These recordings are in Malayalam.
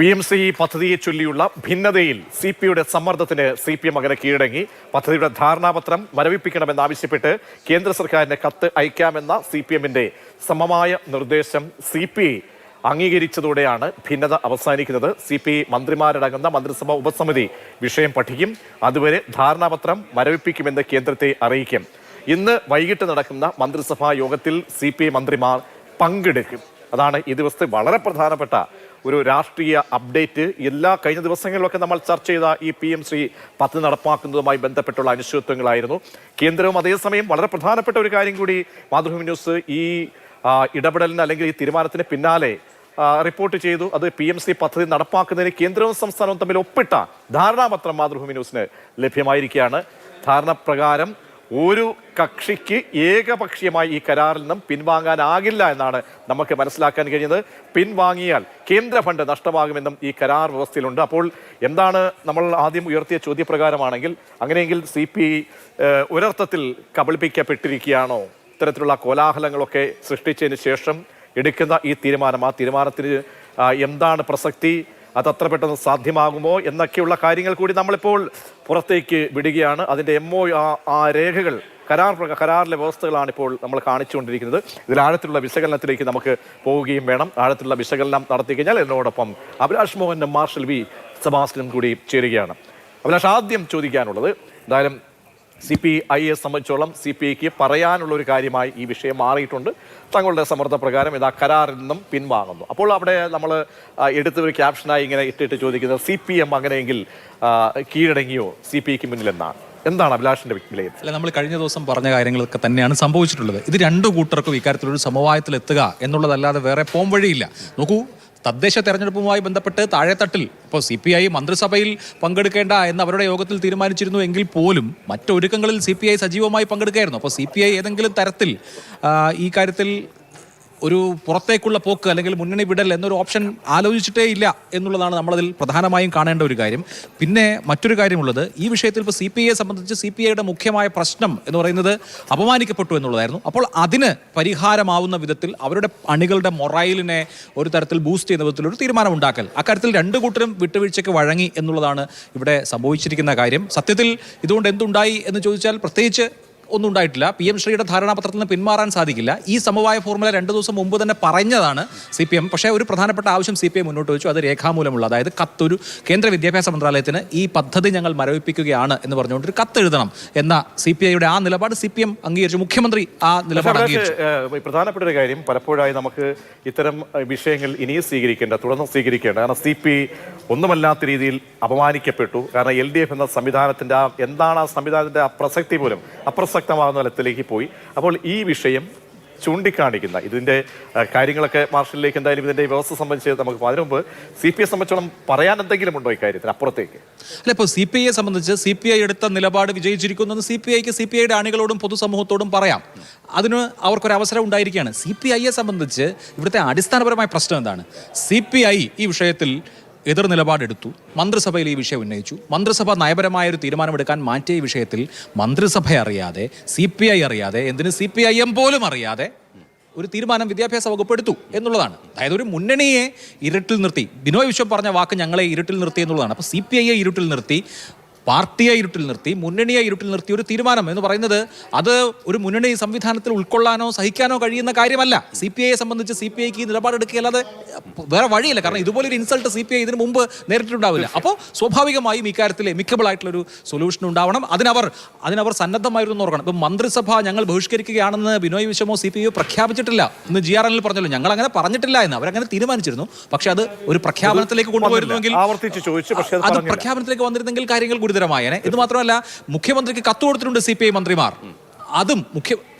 PMC പദ്ധതിയെ ചൊല്ലിയുള്ള ഭിന്നതയിൽ CPയുടെ സമ്മർദ്ദത്തിന് CPM അങ്ങനെ കീഴടങ്ങി. പദ്ധതിയുടെ ധാരണാപത്രം മരവിപ്പിക്കണമെന്നാവശ്യപ്പെട്ട് കേന്ദ്ര സർക്കാരിന് കത്ത് അയക്കാമെന്ന CPMന്റെ സമമായ നിർദ്ദേശം CPI അംഗീകരിച്ചതോടെയാണ് ഭിന്നത അവസാനിക്കുന്നത്. CPI മന്ത്രിമാരടങ്ങുന്ന മന്ത്രിസഭാ ഉപസമിതി വിഷയം പഠിക്കും. അതുവരെ ധാരണാപത്രം മരവിപ്പിക്കുമെന്ന് കേന്ദ്രത്തെ അറിയിക്കും. ഇന്ന് വൈകിട്ട് നടക്കുന്ന മന്ത്രിസഭാ യോഗത്തിൽ CPI മന്ത്രിമാർ പങ്കെടുക്കും. അതാണ് ഈ ദിവസത്തെ വളരെ പ്രധാനപ്പെട്ട ഒരു രാഷ്ട്രീയ അപ്ഡേറ്റ്. കഴിഞ്ഞ ദിവസങ്ങളിലൊക്കെ നമ്മൾ ചർച്ച ചെയ്ത ഈ PMC പദ്ധതി നടപ്പാക്കുന്നതുമായി ബന്ധപ്പെട്ടുള്ള അനിശ്ചിതത്വങ്ങളായിരുന്നു. കേന്ദ്രവും അതേസമയം വളരെ പ്രധാനപ്പെട്ട ഒരു കാര്യം കൂടി മാതൃഭൂമി ന്യൂസ് ഈ ഇടപെടലിന് അല്ലെങ്കിൽ ഈ തീരുമാനത്തിന് പിന്നാലെ റിപ്പോർട്ട് ചെയ്തു. അത് PMC പദ്ധതി നടപ്പാക്കുന്നതിന് കേന്ദ്രവും സംസ്ഥാനവും തമ്മിൽ ഒപ്പിട്ട ധാരണാപത്രം മാതൃഭൂമി ന്യൂസിന് ലഭ്യമായിരിക്കുകയാണ്. ധാരണ പ്രകാരം ഒരു കക്ഷിക്ക് ഏകപക്ഷീയമായി ഈ കരാറിൽ നിന്നും പിൻവാങ്ങാനാകില്ല എന്നാണ് നമുക്ക് മനസ്സിലാക്കാൻ കഴിയുന്നത്. പിൻവാങ്ങിയാൽ കേന്ദ്ര ഫണ്ട് നഷ്ടമാകുമെന്നും ഈ കരാർ വ്യവസ്ഥയിലുണ്ട്. അപ്പോൾ എന്താണ് നമ്മൾ ആദ്യം ഉയർത്തിയ ചോദ്യപ്രകാരമാണെങ്കിൽ അങ്ങനെയെങ്കിൽ CPI ഒരർത്ഥത്തിൽ കബളിപ്പിക്കപ്പെട്ടിരിക്കുകയാണോ? ഇത്തരത്തിലുള്ള കോലാഹലങ്ങളൊക്കെ സൃഷ്ടിച്ചതിന് ശേഷം എടുക്കുന്ന ഈ തീരുമാനം, ആ തീരുമാനത്തിന് എന്താണ് പ്രസക്തി, അത് അത്ര പെട്ടെന്ന് സാധ്യമാകുമോ എന്നൊക്കെയുള്ള കാര്യങ്ങൾ കൂടി നമ്മളിപ്പോൾ പുറത്തേക്ക് വിടുകയാണ്. അതിൻ്റെ രേഖകൾ കരാറിലെ വ്യവസ്ഥകളാണ് ഇപ്പോൾ നമ്മൾ കാണിച്ചുകൊണ്ടിരിക്കുന്നത്. ഇതിൽ ആഴത്തിലുള്ള വിശകലനത്തിലേക്ക് നമുക്ക് പോവുകയും വേണം. ആഴത്തിലുള്ള വിശകലനം നടത്തി കഴിഞ്ഞാൽ എന്നോടൊപ്പം അഭിലാഷ് മോഹനും മാർഷൽ വി സെബാസ്റ്റ്യനും കൂടി ചേരുകയാണ്. അഭിലാഷ്, ആദ്യം ചോദിക്കാനുള്ളത്, എന്തായാലും CPIയെ സംബന്ധിച്ചോളം CPIക്ക് പറയാനുള്ള ഒരു കാര്യമായി ഈ വിഷയം മാറിയിട്ടുണ്ട്. തങ്ങളുടെ സമ്മർദ്ദപ്രകാരം ഇതാ കരാറിൽ നിന്നും പിൻവാങ്ങുന്നു. അപ്പോൾ അവിടെ നമ്മൾ എടുത്ത ഒരു ക്യാപ്ഷനായി ഇങ്ങനെ ഇട്ടിട്ട് ചോദിക്കുന്നത് CPM അങ്ങനെയെങ്കിൽ കീഴടങ്ങിയോ CPIക്ക് മുന്നിൽ എന്നാണ്. എന്താണ് അഭിലാഷിന്റെ വിലയിരുത്തൽ? അല്ല, നമ്മൾ കഴിഞ്ഞ ദിവസം പറഞ്ഞ കാര്യങ്ങളൊക്കെ തന്നെയാണ് സംഭവിച്ചിട്ടുള്ളത്. ഇത് രണ്ടു കൂട്ടർക്കും ഇക്കാര്യത്തിലൊരു സമവായത്തിൽ എത്തുക എന്നുള്ളതല്ലാതെ വേറെ പോംവഴിയില്ല. നോക്കൂ, തദ്ദേശ തെരഞ്ഞെടുപ്പുമായി ബന്ധപ്പെട്ട് താഴെത്തട്ടിൽ ഇപ്പോൾ CPI മന്ത്രിസഭയിൽ പങ്കെടുക്കേണ്ട എന്ന് അവരുടെ യോഗത്തിൽ തീരുമാനിച്ചിരുന്നു എങ്കിൽ പോലും മറ്റൊരുക്കങ്ങളിൽ CPI സജീവമായി പങ്കെടുക്കുകയായിരുന്നു. അപ്പോൾ CPI ഏതെങ്കിലും തരത്തിൽ ഈ കാര്യത്തിൽ ഒരു പുറത്തേക്കുള്ള പോക്ക് അല്ലെങ്കിൽ മുന്നണി വിടൽ എന്നൊരു ഓപ്ഷൻ ആലോചിച്ചിട്ടേ ഇല്ല എന്നുള്ളതാണ് നമ്മളതിൽ പ്രധാനമായും കാണേണ്ട ഒരു കാര്യം. പിന്നെ മറ്റൊരു കാര്യമുള്ളത്, ഈ വിഷയത്തിൽ ഇപ്പോൾ CPIയെ സംബന്ധിച്ച് CPIയുടെ മുഖ്യമായ പ്രശ്നം എന്ന് പറയുന്നത് അപമാനിക്കപ്പെട്ടു എന്നുള്ളതായിരുന്നു. അപ്പോൾ അതിന് പരിഹാരമാവുന്ന വിധത്തിൽ അവരുടെ അണികളുടെ മൊറൈലിനെ ഒരു തരത്തിൽ ബൂസ്റ്റ് ചെയ്യുന്ന വിധത്തിലൊരു തീരുമാനം ഉണ്ടാക്കൽ, അക്കാര്യത്തിൽ രണ്ടു കൂട്ടരും വിട്ടുവീഴ്ചയ്ക്ക് വഴങ്ങി എന്നുള്ളതാണ് ഇവിടെ സംഭവിച്ചിരിക്കുന്ന കാര്യം. സത്യത്തിൽ ഇതുകൊണ്ട് എന്തുണ്ടായി എന്ന് ചോദിച്ചാൽ പ്രത്യേകിച്ച് ഒന്നും ഉണ്ടായിട്ടില്ല. PM ശ്രീയുടെ ധാരണാപത്രത്തിൽ നിന്ന് പിന്മാറാൻ സാധിക്കില്ല. ഈ സമവായ ഫോർമുല 2 ദിവസം മുമ്പ് തന്നെ പറഞ്ഞതാണ് CPM. പക്ഷേ ഒരു പ്രധാനപ്പെട്ട ആവശ്യം CPI മുന്നോട്ട് വെച്ചു. അത് രേഖാമൂലമുള്ള, അതായത് കത്തൊരു കേന്ദ്ര വിദ്യാഭ്യാസ മന്ത്രാലയത്തിന് ഈ പദ്ധതി ഞങ്ങൾ മരവിപ്പിക്കുകയാണ് എന്ന് പറഞ്ഞുകൊണ്ട് ഒരു കത്ത് എഴുതണം എന്ന CPIയുടെ ആ നിലപാട് CPM അംഗീകരിച്ചു. മുഖ്യമന്ത്രി ആ നിലപാട് അംഗീകരിച്ചു. പ്രധാനപ്പെട്ട ഒരു കാര്യം, പലപ്പോഴായി നമുക്ക് ഇത്തരം വിഷയങ്ങൾ ഇനിയും തുടർന്ന് സ്വീകരിക്കേണ്ട, കാരണം CPI ഒന്നുമല്ലാത്ത രീതിയിൽ അപമാനിക്കപ്പെട്ടു. കാരണം LDF എന്ന സംവിധാനത്തിന്റെ എന്താണ് ആ സംവിധാനത്തിന്റെ പ്രസക്തി പോലും അപ്രസക്തമാകുന്ന തലത്തിലേക്ക് പോയി. അപ്പോൾ ഈ വിഷയം ചൂണ്ടിക്കാണിക്കുന്ന ഇതിന്റെ കാര്യങ്ങളൊക്കെ മാർഷലിലേക്ക് എന്തായാലും ഇതിന്റെ വ്യവസ്ഥ സംബന്ധിച്ച് നമുക്ക് അതിനു മുമ്പ് CPIയെ സംബന്ധിച്ചോളം പറയാൻ എന്തെങ്കിലും ഉണ്ടോ ഇക്കാര്യത്തിന് അപ്പുറത്തേക്ക്? അല്ല, ഇപ്പോൾ CPIയെ സംബന്ധിച്ച് CPI എടുത്ത നിലപാട് വിജയിച്ചിരിക്കുന്നു. CPIക്ക് CPIയുടെ അണികളോടും പൊതുസമൂഹത്തോടും പറയാം. അതിന് അവർക്കൊരവസരം ഉണ്ടായിരിക്കുകയാണ്. CPIയെ സംബന്ധിച്ച് ഇവിടുത്തെ അടിസ്ഥാനപരമായ പ്രശ്നം എന്താണ്? CPI ഈ വിഷയത്തിൽ എതിർ നിലപാടെടുത്തു. മന്ത്രിസഭയിൽ ഈ വിഷയം ഉന്നയിച്ചു. മന്ത്രിസഭ നയപരമായ ഒരു തീരുമാനമെടുക്കാൻ മാറ്റിയ ഈ വിഷയത്തിൽ മന്ത്രിസഭ അറിയാതെ, CPI അറിയാതെ, എന്തിന് CPIM പോലും അറിയാതെ ഒരു തീരുമാനം വിദ്യാഭ്യാസ വകുപ്പ് എടുത്തു എന്നുള്ളതാണ്. അതായത് ഒരു മുന്നണിയെ ഇരുട്ടിൽ നിർത്തി, ബിനോയ് വിശ്വം പറഞ്ഞ വാക്ക് ഞങ്ങളെ ഇരുട്ടിൽ നിർത്തി എന്നുള്ളതാണ്. അപ്പോൾ CPIയെ ഇരുട്ടിൽ നിർത്തി, പാർട്ടിയെ ഇരുട്ടിൽ നിർത്തി, മുന്നണിയെ ഇരുട്ടിൽ നിർത്തി ഒരു തീരുമാനം എന്ന് പറയുന്നത് അത് ഒരു മുന്നണി സംവിധാനത്തിൽ ഉൾക്കൊള്ളാനോ സഹിക്കാനോ കഴിയുന്ന കാര്യമല്ല. CPIയെ സംബന്ധിച്ച് CPIക്ക് ഈ നിലപാടെടുക്കുകയല്ലാതെ വേറെ വഴിയില്ല. കാരണം ഇതുപോലൊരു ഇൻസൾട്ട് CPI ഇതിനു മുമ്പ് നേരിട്ടുണ്ടാവില്ല. അപ്പോൾ സ്വാഭാവികമായും ഇക്കാര്യത്തിൽ എമിക്കബിൾ ആയിട്ടുള്ളൊരു സൊല്യൂഷൻ ഉണ്ടാവണം. അതിനവർ സന്നദ്ധമായിരുന്നു ഓർക്കണം. ഇപ്പം മന്ത്രിസഭ ഞങ്ങൾ ബഹിഷ്കരിക്കുകയാണെന്ന് ബിനോയ് വിശ്വമോ CPIയോ പ്രഖ്യാപിച്ചിട്ടില്ല. ഇന്ന് GRNൽ പറഞ്ഞല്ലോ, ഞങ്ങൾ അങ്ങനെ പറഞ്ഞിട്ടില്ല എന്ന്. അവരങ്ങനെ തീരുമാനിച്ചിരുന്നു. പക്ഷെ അത് ഒരു പ്രഖ്യാപനത്തിലേക്ക് കൊണ്ടുവരുന്നുവെങ്കിൽ, അത് പ്രഖ്യാപനത്തിലേക്ക് വന്നിരുന്നെങ്കിൽ കാര്യങ്ങൾ ഗുരുതരമായേനെ. ഇത് മാത്രമല്ല, മുഖ്യമന്ത്രിക്ക് കത്ത് കൊടുത്തിട്ടുണ്ട് CPI മന്ത്രിമാർ. അതും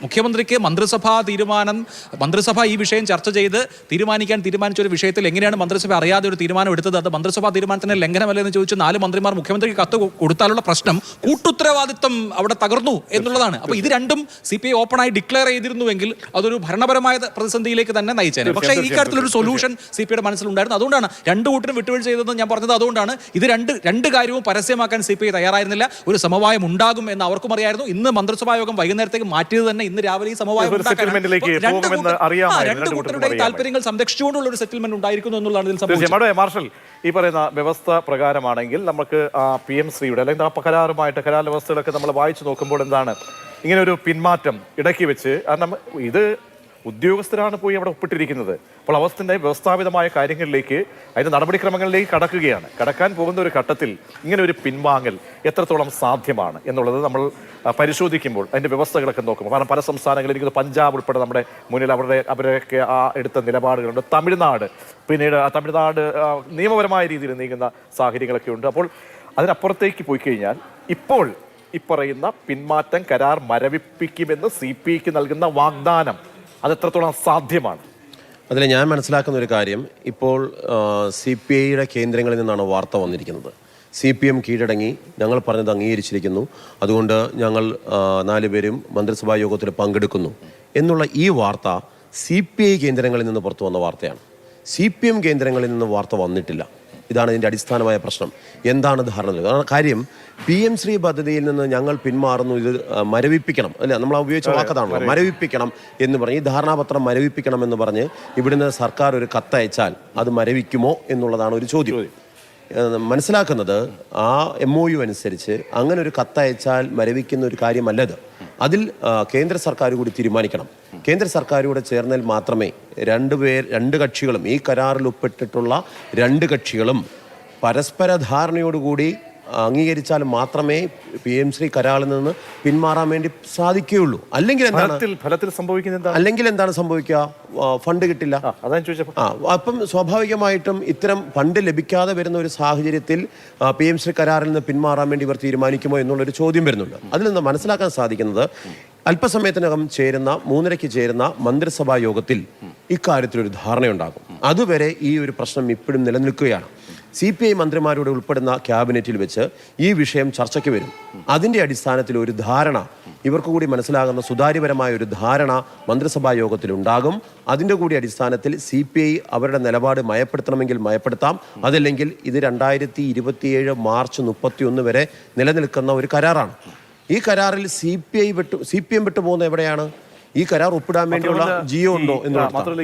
മുഖ്യമന്ത്രിക്ക് മന്ത്രിസഭ ഈ വിഷയം ചർച്ച ചെയ്ത് തീരുമാനിച്ച ഒരു വിഷയത്തിൽ എങ്ങനെയാണ് മന്ത്രിസഭ അറിയാതെ ഒരു തീരുമാനം എടുത്തത്? അത് മന്ത്രിസഭാ തീരുമാനത്തിന് ലംഘനമല്ലെന്ന് ചോദിച്ച് 4 മന്ത്രിമാർ മുഖ്യമന്ത്രിക്ക് കത്ത് കൊടുത്താലുള്ള പ്രശ്നം കൂട്ടുത്തരവാദിത്വം അവിടെ തകർന്നു എന്നുള്ളതാണ്. അപ്പോൾ ഇത് രണ്ടും CPI ഓപ്പണായി ഡിക്ലെയർ ചെയ്തിരുന്നുവെങ്കിൽ അതൊരു ഭരണപരമായ പ്രതിസന്ധിയിലേക്ക് തന്നെ നയിച്ചേനെ. പക്ഷേ ഈ കാര്യത്തിലൊരു സൊല്യൂഷൻ CPIയുടെ മനസ്സിലുണ്ടായിരുന്നു. അതുകൊണ്ടാണ് രണ്ടു കൂട്ടരും വിട്ടുവീഴ്ച ചെയ്തതെന്ന് ഞാൻ പറഞ്ഞത്. അതുകൊണ്ടാണ് ഇത് രണ്ട് കാര്യവും പരസ്യമാക്കാൻ CPI തയ്യാറായിരുന്നില്ല. ഒരു സമവായം ഉണ്ടാകും എന്ന് അവർക്കും അറിയായിരുന്നു. ഇന്ന് മന്ത്രിസഭാ യോഗം വൈകുന്നേരം വൈകുന്നേരത്തേക്ക് മാറ്റിയത് തന്നെ ഇന്ന് രാവിലെ ഈ സമവായം ഒരു സെറ്റിൽമെന്റിലേക്ക് പോകുമെന്ന് അറിയാമായിരുന്നു. രണ്ട് കൂട്ടരുടെ താല്പര്യങ്ങൾ സംരക്ഷിച്ചുകൊണ്ടുള്ള ഒരു സെറ്റിൽമെന്റ് ഉണ്ടായിരിക്കുന്നു എന്നുള്ളതാണ് ഇതിൽ സംഭവിച്ചത്. തീർച്ചയായും മാർഷൽ, ഈ പറയുന്ന വ്യവസ്ഥ പ്രകാരമാണെങ്കിൽ നമുക്ക് ആ PM ശ്രീയുടെ അല്ലെങ്കിൽ ആ കരാറുമായിട്ട് കരാർ വ്യവസ്ഥകളൊക്കെ നമ്മൾ വായിച്ചു നോക്കുമ്പോൾ എന്താണ് ഇങ്ങനെ ഒരു പിന്മാറ്റം ഇടയ്ക്ക് വെച്ച്, കാരണം ഇത് ഉദ്യോഗസ്ഥരാണ് പോയി അവിടെ ഒപ്പിട്ടിരിക്കുന്നത്. അപ്പോൾ അവസ്ഥൻ്റെ വ്യവസ്ഥാപിതമായ കാര്യങ്ങളിലേക്ക്, അതിൻ്റെ നടപടിക്രമങ്ങളിലേക്ക് കടക്കാൻ പോകുന്ന ഒരു ഘട്ടത്തിൽ ഇങ്ങനെ ഒരു പിൻവാങ്ങൽ എത്രത്തോളം സാധ്യമാണ് എന്നുള്ളത് നമ്മൾ പരിശോധിക്കുമ്പോൾ അതിൻ്റെ വ്യവസ്ഥകളൊക്കെ നോക്കുമ്പോൾ, കാരണം പല സംസ്ഥാനങ്ങളിൽ എനിക്ക് പഞ്ചാബ് ഉൾപ്പെടെ നമ്മുടെ മുന്നിൽ അവരൊക്കെ ആ എടുത്ത നിലപാടുകളുണ്ട്. തമിഴ്നാട്, പിന്നീട് തമിഴ്നാട് നിയമപരമായ രീതിയിൽ നീങ്ങുന്ന സാഹചര്യങ്ങളൊക്കെ ഉണ്ട്. അപ്പോൾ അതിനപ്പുറത്തേക്ക് പോയി കഴിഞ്ഞാൽ ഇപ്പോൾ ഈ പറയുന്ന പിന്മാറ്റം കരാർ മരവിപ്പിക്കുമെന്ന് CPIക്ക് നൽകുന്ന വാഗ്ദാനം അതെത്രത്തോളം സാധ്യമാണ്? അതിൽ ഞാൻ മനസ്സിലാക്കുന്ന ഒരു കാര്യം, ഇപ്പോൾ CPIയുടെ കേന്ദ്രങ്ങളിൽ നിന്നാണ് വാർത്ത വന്നിരിക്കുന്നത്. CPM കീഴടങ്ങി, ഞങ്ങൾ പറഞ്ഞത് അംഗീകരിച്ചിരിക്കുന്നു, അതുകൊണ്ട് ഞങ്ങൾ 4 പേരും മന്ത്രിസഭാ യോഗത്തിൽ പങ്കെടുക്കുന്നു എന്നുള്ള ഈ വാർത്ത CPI കേന്ദ്രങ്ങളിൽ നിന്ന് പുറത്തു വന്ന വാർത്തയാണ്. CPM കേന്ദ്രങ്ങളിൽ നിന്ന് വാർത്ത വന്നിട്ടില്ല. ഇതാണ് ഇതിൻ്റെ അടിസ്ഥാനമായ പ്രശ്നം. എന്താണ് ധാരണ? കാര്യം PM ശ്രീ പദ്ധതിയിൽ നിന്ന് ഞങ്ങൾ പിന്മാറുന്നു, ഇത് മരവിപ്പിക്കണം, അല്ല നമ്മൾ ഉപയോഗിച്ച വാക്കതാണല്ലോ, മരവിപ്പിക്കണം എന്ന് പറഞ്ഞ്, ഈ ധാരണാപത്രം മരവിപ്പിക്കണം എന്ന് പറഞ്ഞ് ഇവിടുന്ന് സർക്കാർ ഒരു കത്തയച്ചാൽ അത് മരവിക്കുമോ എന്നുള്ളതാണ് ഒരു ചോദ്യം. മനസ്സിലാക്കുന്നത് ആ MOU അനുസരിച്ച് അങ്ങനെ ഒരു കത്തയച്ചാൽ മരവിക്കുന്ന ഒരു കാര്യമല്ലത്. അതിൽ കേന്ദ്ര സർക്കാർ കൂടി തീരുമാനിക്കണം. കേന്ദ്ര സർക്കാരോട് ചേർന്നാൽ മാത്രമേ രണ്ട് കക്ഷികളും, ഈ കരാറിൽ ഒപ്പിട്ടിട്ടുള്ള 2 കക്ഷികളും പരസ്പര ധാരണയോടുകൂടി അംഗീകരിച്ചാൽ മാത്രമേ PM ശ്രീ കരാറിൽ നിന്ന് പിന്മാറാൻ വേണ്ടി സാധിക്കുകയുള്ളൂ. അല്ലെങ്കിൽ എന്താണ് സംഭവിക്കുക? ഫണ്ട് കിട്ടില്ല. അപ്പം സ്വാഭാവികമായിട്ടും ഇത്തരം ഫണ്ട് ലഭിക്കാതെ വരുന്ന ഒരു സാഹചര്യത്തിൽ PM ശ്രീ കരാറിൽ നിന്ന് പിന്മാറാൻ വേണ്ടി ഇവർ തീരുമാനിക്കുമോ എന്നുള്ളൊരു ചോദ്യം വരുന്നുണ്ട്. അതിൽ നിന്ന് മനസ്സിലാക്കാൻ സാധിക്കുന്നത്, അല്പസമയത്തിനകം 3:30 ചേരുന്ന മന്ത്രിസഭാ യോഗത്തിൽ ഇക്കാര്യത്തിലൊരു ധാരണയുണ്ടാകും. അതുവരെ ഈ ഒരു പ്രശ്നം ഇപ്പോഴും നിലനിൽക്കുകയാണ്. CPI മന്ത്രിമാരോട് ഉൾപ്പെടുന്ന ക്യാബിനറ്റിൽ വെച്ച് ഈ വിഷയം ചർച്ചയ്ക്ക് വരും. അതിൻ്റെ അടിസ്ഥാനത്തിൽ ഒരു ധാരണ, ഇവർക്ക് കൂടി മനസ്സിലാകുന്ന സുതാര്യപരമായ ഒരു ധാരണ മന്ത്രിസഭാ യോഗത്തിൽ ഉണ്ടാകും. അതിൻ്റെ കൂടി അടിസ്ഥാനത്തിൽ CPI അവരുടെ നിലപാട് മയപ്പെടുത്തണമെങ്കിൽ മയപ്പെടുത്താം, അതല്ലെങ്കിൽ ഇത് 2027 മാർച്ച് 31 വരെ നിലനിൽക്കുന്ന ഒരു കരാറാണ്. ഈ കരാറിൽ CPM വിട്ടുപോകുന്ന എവിടെയാണ്? ഈ കരാർ ഒപ്പിടാൻ വേണ്ടിയുള്ള ജിയോ ഉണ്ടോ എന്ന് മാത്രമല്ല,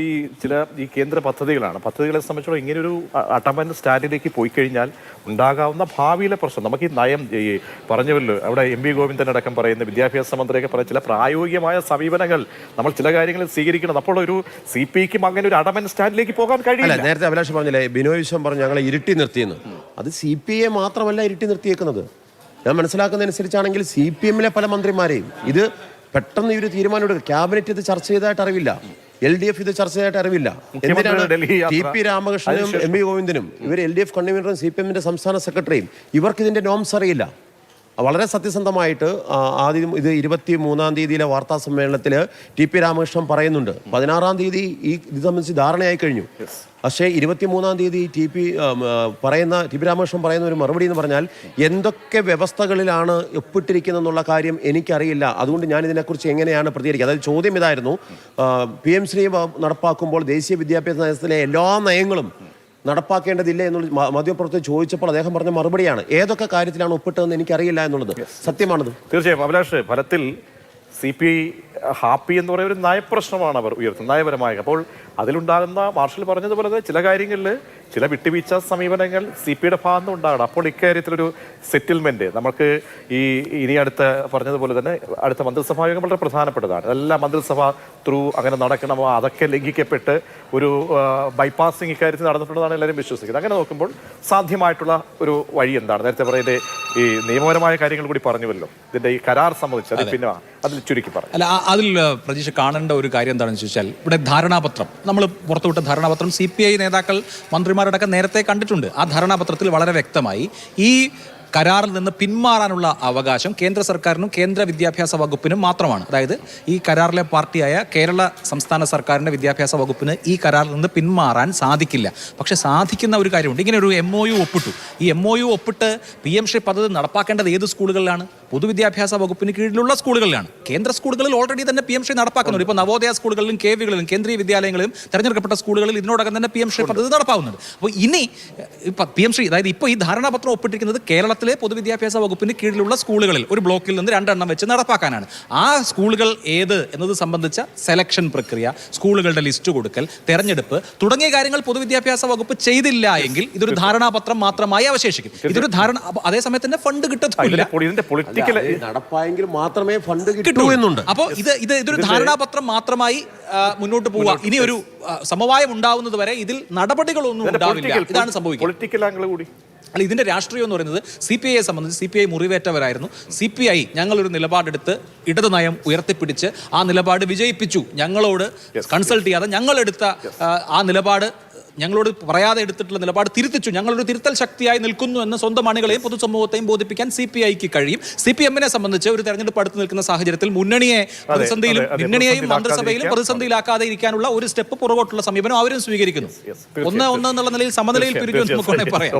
ഈ കേന്ദ്ര പദ്ധതികളെ സംബന്ധിച്ചോളം ഇങ്ങനെ ഒരു അട്ടമൻ സ്റ്റാൻഡിലേക്ക് പോയി കഴിഞ്ഞാൽ ഉണ്ടാകാവുന്ന ഭാവിയിലെ പ്രശ്നം, നമുക്ക് ഈ നയം പറഞ്ഞല്ലോ, അവിടെ MP ഗോവിന്ദൻ അടക്കം പറയുന്ന, വിദ്യാഭ്യാസ മന്ത്രിയൊക്കെ പറയുന്ന ചില പ്രായോഗികമായ സമീപനങ്ങൾ നമ്മൾ ചില കാര്യങ്ങളിൽ സ്വീകരിക്കണം. അപ്പോൾ ഒരു CPIക്കും അങ്ങനെ ഒരു അടമൻ സ്റ്റാൻഡിലേക്ക് പോകാൻ കഴിയില്ല. നേരത്തെ അഭിലാഷ് പറഞ്ഞില്ലേ, ബിനോയ് വിശ്വം പറഞ്ഞു ഞങ്ങളെ ഇരുട്ടി നിർത്തിയെന്ന്. അത് CPIയെ മാത്രമല്ല ഇരുട്ടി നിർത്തിയേക്കുന്നത്. ഞാൻ മനസ്സിലാക്കുന്നതനുസരിച്ചാണെങ്കിൽ CPMലെ പല മന്ത്രിമാരെയും ഇത് പെട്ടെന്ന് ഈ ഒരു തീരുമാനം എടുക്കുക. ക്യാബിനറ്റ് ഇത് ചർച്ച ചെയ്തതായിട്ട് അറിവില്ല, LDF ഇത് ചർച്ച ചെയ്തതായിട്ട് അറിവില്ല. എന്തിനാണ് TP രാമകൃഷ്ണനും MP ഗോവിന്ദനും, ഇവർ LDF കൺവീനറും CPMന്റെ സംസ്ഥാന സെക്രട്ടറിയും, ഇവർക്ക് ഇതിന്റെ നോംസ് അറിയില്ല. വളരെ സത്യസന്ധമായിട്ട് ആദ്യം ഇത് 23-ാം തീയതിയിലെ വാർത്താ സമ്മേളനത്തിൽ TP രാമകൃഷ്ണൻ പറയുന്നുണ്ട്, 16-ാം തീയതി ഇത് സംബന്ധിച്ച് ധാരണയായി കഴിഞ്ഞു. പക്ഷേ 23-ാം തീയതി TP രാമകൃഷ്ണൻ പറയുന്ന ഒരു മറുപടി എന്ന് പറഞ്ഞാൽ, എന്തൊക്കെ വ്യവസ്ഥകളിലാണ് ഒപ്പിട്ടിരിക്കുന്നതെന്നുള്ള കാര്യം എനിക്കറിയില്ല, അതുകൊണ്ട് ഞാൻ ഇതിനെക്കുറിച്ച് എങ്ങനെയാണ് പ്രതികരിക്കുക. അതായത് ചോദ്യം ഇതായിരുന്നു, PM ശ്രീ നടപ്പാക്കുമ്പോൾ ദേശീയ വിദ്യാഭ്യാസ നയത്തിലെ എല്ലാ നയങ്ങളും നടപ്പാക്കേണ്ടതില്ല എന്നുള്ള മാധ്യമപ്രവർത്തകർ ചോദിച്ചപ്പോൾ അദ്ദേഹം പറഞ്ഞ മറുപടിയാണ്, ഏതൊക്കെ കാര്യത്തിലാണ് ഒപ്പിട്ടതെന്ന് എനിക്കറിയില്ല എന്നുള്ളത്. സത്യമാണത്. തീർച്ചയായും അഭിലാഷ്, ഫലത്തിൽ CPI ഹാപ്പി എന്ന് പറയുന്ന ഒരു നയപ്രശ്നമാണ് അവർ ഉയർത്തുന്നത്, നയപരമായ. അപ്പോൾ അതിലുണ്ടാകുന്ന മാർഷൽ പറഞ്ഞതുപോലെ ചില കാര്യങ്ങളിൽ ചില വിട്ടുവീഴ്ച സമീപനങ്ങൾ CPIയുടെ ഭാഗത്ത് നിന്ന് ഉണ്ടാകണം. അപ്പോൾ ഇക്കാര്യത്തിലൊരു സെറ്റിൽമെന്റ് നമുക്ക് ഇനി പറഞ്ഞതുപോലെ തന്നെ അടുത്ത മന്ത്രിസഭാ യോഗം വളരെ പ്രധാനപ്പെട്ടതാണ്. എല്ലാ മന്ത്രിസഭ അങ്ങനെ നടക്കണമോ, അതൊക്കെ ലംഘിക്കപ്പെട്ട് ഒരു ബൈപ്പാസിങ് ഇക്കാര്യത്തിൽ നടന്നിട്ടുള്ളതാണ് എല്ലാവരും വിശ്വസിക്കുന്നത്. അങ്ങനെ നോക്കുമ്പോൾ സാധ്യമായിട്ടുള്ള ഒരു വഴി എന്താണ്? നേരത്തെ പറയുന്നത് ഈ നിയമപരമായ കാര്യങ്ങൾ കൂടി പറഞ്ഞുവല്ലോ, ഇതിന്റെ ഈ കരാർ സംബന്ധിച്ച് അത് പിന്നെ അതിൽ ചുരുക്കി പറഞ്ഞു. അല്ല, അതിൽ പ്രതീക്ഷ കാണേണ്ട ഒരു കാര്യം എന്താണെന്ന് ചോദിച്ചാൽ, ഇവിടെ ധാരണാപത്രം നമ്മൾ പുറത്തുവിട്ട ധാരണാപത്രം CPI നേതാക്കൾ മന്ത്രിമാരടക്കം നേരത്തെ കണ്ടിട്ടുണ്ട്. ആ ധാരണാപത്രത്തിൽ വളരെ വ്യക്തമായി ഈ കരാറിൽ നിന്ന് പിന്മാറാനുള്ള അവകാശം കേന്ദ്ര സർക്കാരിനും കേന്ദ്ര വിദ്യാഭ്യാസ വകുപ്പിനും മാത്രമാണ്. അതായത് ഈ കരാറിലെ പാർട്ടിയായ കേരള സംസ്ഥാന സർക്കാരിൻ്റെ വിദ്യാഭ്യാസ വകുപ്പിന് ഈ കരാറിൽ നിന്ന് പിന്മാറാൻ സാധിക്കില്ല. പക്ഷേ സാധിക്കുന്ന ഒരു കാര്യമുണ്ട്. ഇങ്ങനെ ഒരു MOU ഒപ്പിട്ടു. ഈ MOU ഒപ്പിട്ട് PM ശ്രീ പദ്ധതി നടപ്പാക്കേണ്ടത് ഏത് സ്കൂളുകളിലാണ്? പൊതുവിദ്യാഭ്യാസ വകുപ്പിന് കീഴിലുള്ള സ്കൂളുകളിലാണ്. കേന്ദ്ര സ്കൂളുകളിൽ ഓൾറെഡി തന്നെ PMശ്രീ നടപ്പാക്കുന്നുണ്ട്. ഇപ്പോൾ നവോദയ സ്കൂളുകളിലും KVകളിലും കേന്ദ്രീയ വിദ്യാലയങ്ങളിലും തെരഞ്ഞെടുക്കപ്പെട്ട സ്കൂളുകളിൽ ഇതിനോടകം തന്നെ PMശ്രീ പദ്ധതി നടപ്പാവുന്നുണ്ട്. അപ്പോൾ ഇനി PMശ്രീ, അതായത് ഇപ്പോൾ ഈ ധാരണാപത്രം ഒപ്പിട്ടിരിക്കുന്നത് കേരളത്തിലെ പൊതുവിദ്യാഭ്യാസ വകുപ്പിന് കീഴിലുള്ള സ്കൂളുകളിൽ ഒരു ബ്ലോക്കിൽ നിന്ന് 2 എണ്ണം വെച്ച് നടപ്പാക്കാനാണ്. ആ സ്കൂളുകൾ ഏത് എന്നത് സംബന്ധിച്ച സെലക്ഷൻ പ്രക്രിയ, സ്കൂളുകളുടെ ലിസ്റ്റ് കൊടുക്കൽ, തെരഞ്ഞെടുപ്പ് തുടങ്ങിയ കാര്യങ്ങൾ പൊതുവിദ്യാഭ്യാസ വകുപ്പ് ചെയ്തില്ല എങ്കിൽ ഇതൊരു ധാരണാപത്രം മാത്രമായി അവശേഷിക്കും. ഇതൊരു ധാരണ, അതേസമയം തന്നെ ഫണ്ട് കിട്ടത്തില്ല, നടപ്പായെങ്കിൽ മാത്രമേ ഫണ്ട് കിട്ടൂ എന്നുണ്ട്. അപ്പോൾ ഇതൊരു ധാരണാപത്രം മാത്രമായി മുന്നോട്ട് പോവുക. ഇനി ഒരു സമവായം ഉണ്ടാവുന്നത് വരെ ഇതിൽ നടപടികളൊന്നും ഉണ്ടാവില്ല. ഇതാണ് സംഭവിക്കുന്നത്. അല്ല, ഇതിന്റെ രാഷ്ട്രീയം എന്ന് പറയുന്നത് CPIയെ സംബന്ധിച്ച് CPI മുറിവേറ്റവരായിരുന്നു. CPI ഞങ്ങളൊരു നിലപാടെടുത്ത് ഇടത് നയം ഉയർത്തിപ്പിടിച്ച് ആ നിലപാട് വിജയിപ്പിച്ചു. ഞങ്ങളോട് കൺസൾട്ട് ചെയ്യാതെ ഞങ്ങളെടുത്ത ആ നിലപാട്, ഞങ്ങളോട് പറയാതെ എടുത്തിട്ടുള്ള നിലപാട് തിരുത്തിച്ചു. ഞങ്ങളൊരു തിരുത്തൽ ശക്തിയായി നിൽക്കുന്നു എന്ന് സ്വന്തം അണികളെയും പൊതുസമൂഹത്തെയും ബോധിപ്പിക്കാൻ CPIക്ക് കഴിയും. CPMനെ സംബന്ധിച്ച് ഒരു തെരഞ്ഞെടുപ്പ് അടുത്ത് നിൽക്കുന്ന സാഹചര്യത്തിൽ മുന്നണിയെയും മന്ത്രിസഭയിലും പ്രതിസന്ധിയിലാക്കാതെ ഇരിക്കാനുള്ള ഒരു സ്റ്റെപ്പ് പുറകോട്ടുള്ള സമീപനം അവരും സ്വീകരിക്കുന്നു. 1-1 എന്നുള്ള നിലയിൽ സമനിലയിൽ പിരിഞ്ഞു എന്ന് നമുക്ക് പറയാം.